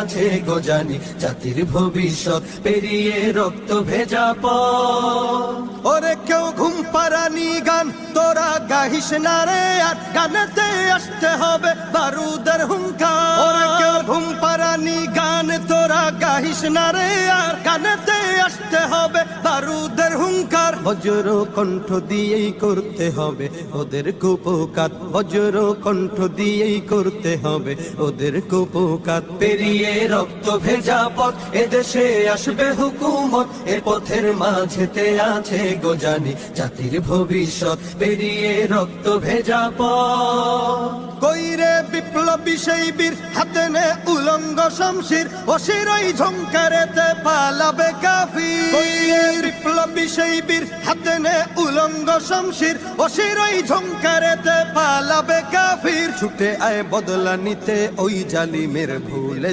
আছে গো জানি জাতির ভবিষ্যৎ পেরিয়ে রক্ত ভেজা পথ। ওরে কেউ ঘুম পাড়ানি গান তোরা গাহিস না রে, আর গানেতে আসতে হবে বারুদের হুঙ্কার। ওরে কেউ ঘুম পাড়ানি গান তোরা গাহিস না রে, আর গানেতে আসতে হবে বারুদের হুঙ্কার। বজ্র কণ্ঠ দিয়েই করতে হবে ওদের কুপকাত, বজ্র কণ্ঠ দিয়েই করতে হবে ওদের কুপকাত। পেরিয়ে রক্ত ভেজা পথ এদেশে আসবে হুকুমত, এ পথের মাঝেতে আছে গো জানি জাতির ভবিষ্যৎ পেরিয়ে রক্ত ভেজা পথ। কইরে বিপ্লবী সেই বীর হাতে নে উলঙ্গ শমশির, অশিরই ঝংকারেতে পালাবে কাফির। কইরে বিপ্লবী সেই বীর হাতে নে উলঙ্গ শমশির, অশিরই ঝংকারেতে পালাবে কাফির। ছুটে আয় বদলা নিতে ওই জালিমের ভুলে।